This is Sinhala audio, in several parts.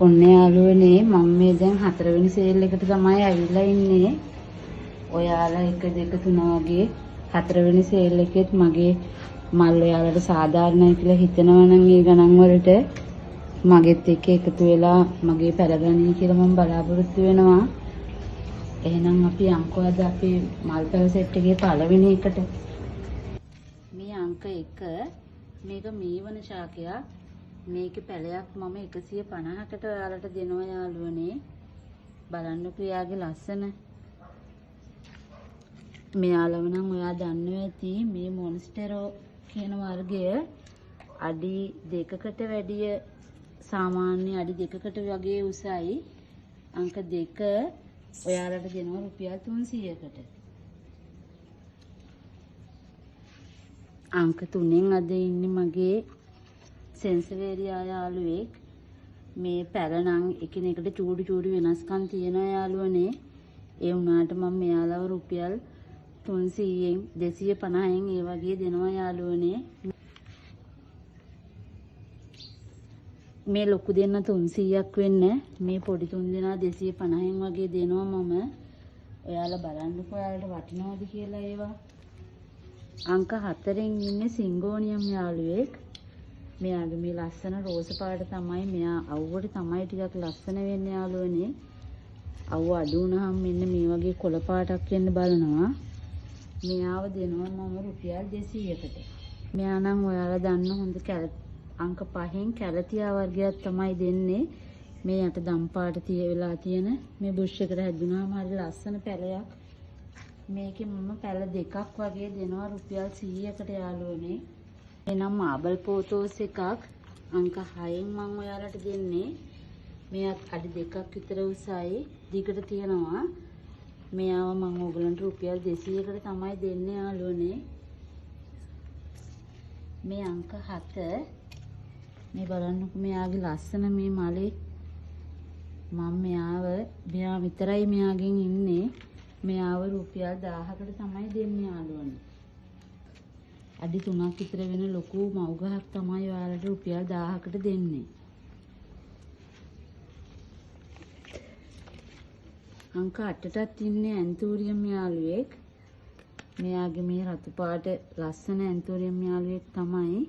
ඔන්න යාළුවනේ මම මේ දැන් 4 වෙනි සේල් එකට තමයි ඇවිල්ලා ඉන්නේ. ඔයාලා 1 2 3 වගේ 4 වෙනි සේල් එකෙත් මගේ මල් ඔයාලට සාධාරණයි කියලා හිතනවා නම් ඒ ගණන් වලට මගෙත් එක්ක එකතු වෙලා මගේ පැලගනී කියලා මම බලාපොරොත්තු වෙනවා. එහෙනම් අපි අංක අද අපේ මල් පැල සෙට් එකේ පළවෙනි එකට මේ අංක 1 මේක මීවන ශාකයක්. මේකේ පැලයක් මම 150කට ඔයාලට දෙනවා යාළුවනේ. බලන්නකෝ යාගේ ලස්සන. මෙයාලව නම් ඔයා දන්නවා ඇති මේ මොන්ස්ටරෝ කියන වර්ගය අඩි 2කට වැඩිය සාමාන්‍ය අඩි 2කට වගේ උසයි. අංක 2 ඔයාලට දෙනවා රුපියල් 300කට. අංක 3න් අද ඉන්නේ මගේ සෙන්සවේරියා යාළුවෙක්. මේ පැල නම් එකිනෙකට චූඩි වෙනස්කම් තියෙනවා යාළුවනේ. ඒ වුණාට මම මෙයාලව රුපියල් 300න් 250න් ඒ වගේ දෙනවා යාළුවනේ. මේ ලොකු දෙන්න 300ක් වෙන්න මේ පොඩි තුන් දෙනා 250න් වගේ දෙනවා මම. ඔයාලා බලන්නකෝ ඔයාලට වටිනවද කියලා ඒවා. අංක 4න් ඉන්නේ සිංගෝනියම් යාළුවෙක්. මෙයාගේ මේ ලස්සන රෝස පාට තමයි මෙයා අවුවට තමයි ටිකක් ලස්සන වෙන්නේ යාළුවනේ. අවුව අඩු වුණාම මෙන්න මේ වගේ කොළ පාටක් වෙන්න බලනවා. මෙයාව දෙනවා මම රුපියල් 200කට. මෙයා නම් ඔයාලා දන්න හොඳ අංක 5න් කැලතියා වර්ගයක් තමයි දෙන්නේ. මේ යට දම් පාට වෙලා තියෙන මේ බුෂ් එකට හැදුනාම හරි ලස්සන පැලයක්. මේකේ මම පැල දෙකක් වගේ දෙනවා රුපියල් 100කට යාළුවනේ. එනම් මාබල් පෝතෝස් එකක් අංක 6න් මම ඔයාලට දෙන්නේ. මෙයත් අඩි 2ක් විතර උසයි දිගට තියෙනවා. මෙයාව මම ඔයගලන්ට රුපියල් 200කට තමයි දෙන්නේ යාළුවනේ. මේ අංක 7 මේ බලන්නකෝ මෙයාගේ ලස්සන මේ මලේ මම මෙයා විතරයි මෙයාගෙන් ඉන්නේ. මෙයාව රුපියල් 1000කට තමයි දෙන්නේ යාළුවනේ. අඩි 3ක් විතර වෙන ලොකු මව් ගහක් තමයි ඔයාලට රුපියල් 1000කට දෙන්නේ. අංක 8ටත් ඉන්නේ ඇන්තෝරියම් යාළුවෙක්. මෙයාගේ මේ රතු පාට ලස්සන ඇන්තෝරියම් යාළුවෙක් තමයි.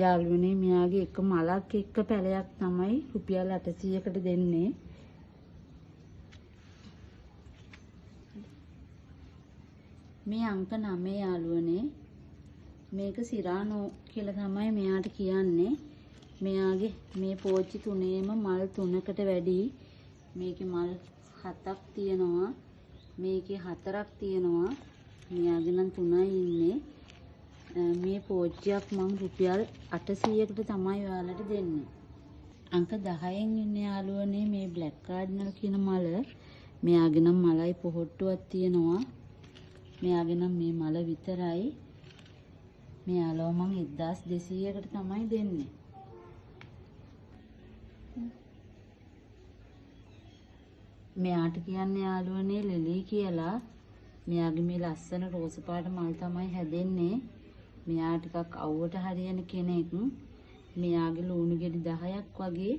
යාළුවනේ මෙයාගේ එක මලක් එක්ක පැලයක් තමයි රුපියල් 800කට දෙන්නේ. මේ අංක 9 යාළුවනේ. මේක සිරානෝ කියලා තමයි මෙයාට කියන්නේ. මෙයාගේ මේ පෝච්චි තුනේම මල් 3කට වැඩි. මේකේ මල් 7ක් තියෙනවා. මේකේ 4ක් තියෙනවා. මෙයාගේ නම් 3යි ඉන්නේ. මේ පෝච්චියක් මම රුපියල් 800කට තමයි ඔයාලට දෙන්නේ. අංක 10න් ඉන්නේ යාළුවනේ මේ බ්ලැක් කාඩ්නල් කියන මල. මෙයාගේ නම් මලයි පොහොට්ටුවක් තියෙනවා. මෙයාගේ නම් මේ මල විතරයි. මෙයාලව මම 1200කට තමයි දෙන්නේ. මෙයාට කියන්නේ යාළුවනේ ලෙලී කියලා. මෙයාගේ මේ ලස්සන රෝස පාට මල් තමයි හැදෙන්නේ. මෙයා ටිකක් අවුවට හරියන කෙනෙක්. මෙයාගේ ලුණු ගෙඩි 10ක් වගේ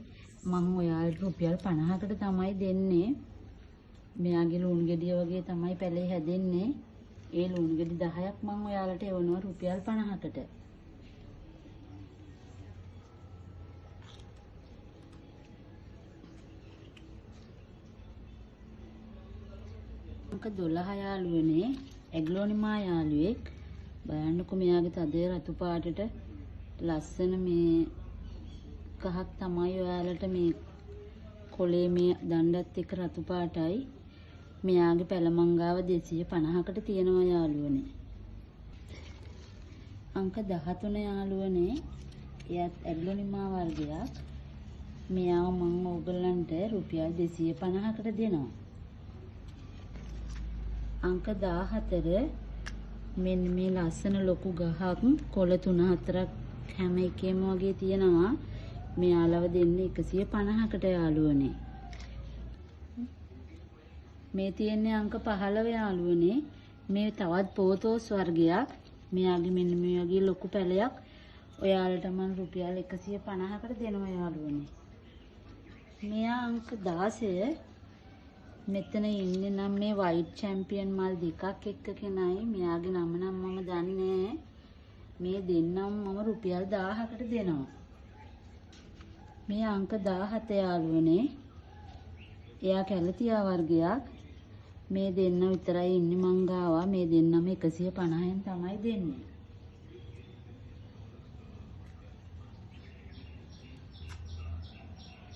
මම ඔයාලට රුපියල් 50කට තමයි දෙන්නේ. මෙයාගේ ලුණු ගෙඩිය වගේ තමයි පැලේ හැදෙන්නේ. ඒ ලුණු ගෙඩි 10ක් මම ඔයාලට එවනවා රුපියල් 50කට. අංක 12 යාළුවනේ ඇග්ලෝනිමා යාළුවෙක්. බලන්නකෝ මෙයාගේ තදේ රතු පාටට ලස්සන මේ කහක් තමයි ඔයාලට මේ කොලේ මේ දණ්ඩත් එක්ක රතු පාටයි. මෙයාගේ පැලමංගාව 250කට තියෙනවා යාළුවනේ. අංක 13 යාළුවනේ. එයත් ඇග්ලෝනිමා වර්ගයක්. මෙයාව මම ඕගලන්ට රුපියල් 250කට දෙනවා. අංක 14 මෙන්න මේ ලස්සන ලොකු ගහක් කොළ 3-4ක් හැම එකේම වගේ තියෙනවා. මෙයාලව දෙන්නේ 150කට යාළුවනේ. මේ තියෙන්නේ අංක 15 යාළුවනේ. මේ තවත් පෝතෝස් වර්ගයක්. මෙයාගේ මෙන්න මේ වගේ ලොකු පැලයක් ඔයාලට මම රුපියල් 150කට දෙනවා යාළුවනේ. මෙයා අංක 16 මෙතන ඉන්නේ නම් මේ වයිට් චැම්පියන් මල් දෙකක් එක්ක කෙනයි. මෙයාගේ නම නම් මම දන්නේ. මේ දෙන්නම මම රුපියල් 1000කට දෙනවා. මේ අංක 17 යාළුවනේ. එයා කැලතියා වර්ගයක්. මේ දෙන්න විතරයි ඉන්නේ මං ගාවා. මේ දෙන්නම 150න් තමයි දෙන්නේ.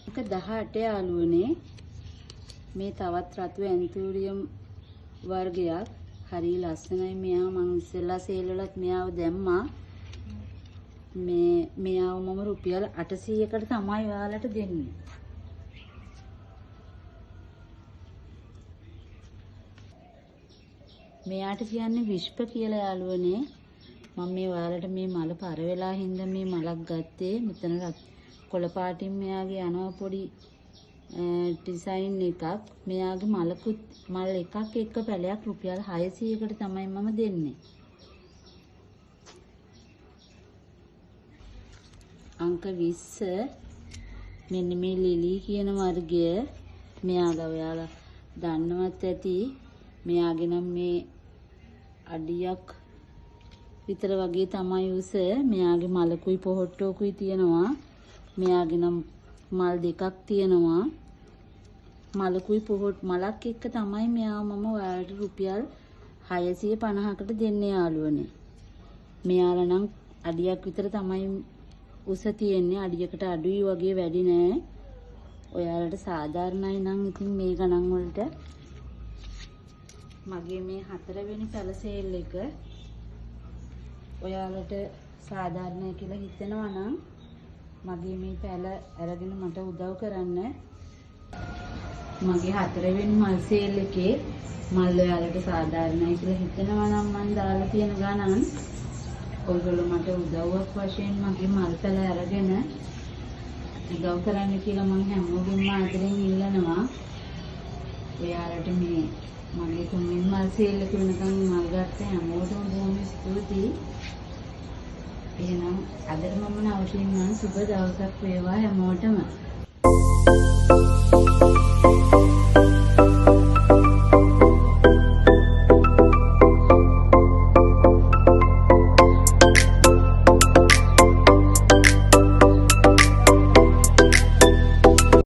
අංක 18 යාළුවනේ. මේ තවත් රතු ඇන්තූරියම් වර්ගයක්. හරි ලස්සනයි මෙයා. මං ඉස්සෙල්ලා සේල් වලත් මෙයාව දැම්මා. මෙයාව මම රුපියල් 800කට තමයි ඔයාලට දෙන්නේ. මෙයාට කියන්නේ විශ්ප කියලා යාළුවනේ. මම මේ ඔයාලට මේ මල පර වෙලා හින්දා මේ මලක් ගත්තේ. මෙතන කොළ පාටින් මෙයාගේ යනවා පොඩි ඩිසයින් එකක්. මෙයාගේ මල් එකක් එක්ක පැලයක් රුපියල් 600කට තමයි මම දෙන්නේ. අංක 20 මෙන්න මේ ලිලි කියන වර්ගය. මෙයාගේ ඔයාලා දන්නවත් ඇති. මෙයාගේ නම් මේ අඩියක් විතර වගේ තමයි උස. මෙයාගේ මලකුයි පොහොට්ටෝකුයි තියෙනවා. මෙයාගේ නම් මල් දෙකක් තියෙනවා. මලකුයි මලක් එක්ක තමයි මෙයාව මම ඔයාලට රුපියල් 650කට දෙන්නේ යාළුවනේ. මෙයාලා නම් අඩියක් විතර තමයි උස තියෙන්නේ. අඩියකට අඩුයි වගේ වැඩි නෑ. ඔයාලට සාධාරණයි නම් ඉතින් මේ ගණන් වලට මගේ මේ 4 වෙනි පැල සේල් එක ඔයාලට සාධාරණයි කියලා හිතෙනවා නම් මගේ මේ පැල අරගෙන මට උදව් කරන්න. මගේ 4 වෙනි මල් සේල් එකේ මල් ඔයාලට සාධාරණයි කියලා හිතෙනවා නම් මම දාලා තියෙන ගණන් ඔයගොල්ලෝ මට උදව්වක් වශයෙන් මගේ මල් පැල අරගෙන උදව් කරන්න කියලා මම හැමෝගෙම ආදරෙන් ඉල්ලනවා. ඔයාලට මේ මගේ 3 වෙනි මල් සේල් එක වෙනකන් මල් ගත්ත හැමෝටම බොහොම ස්තුතියි. එහෙනම් අදට මම නවතිනවා. සුබ දවසක් වේවා හැමෝටම.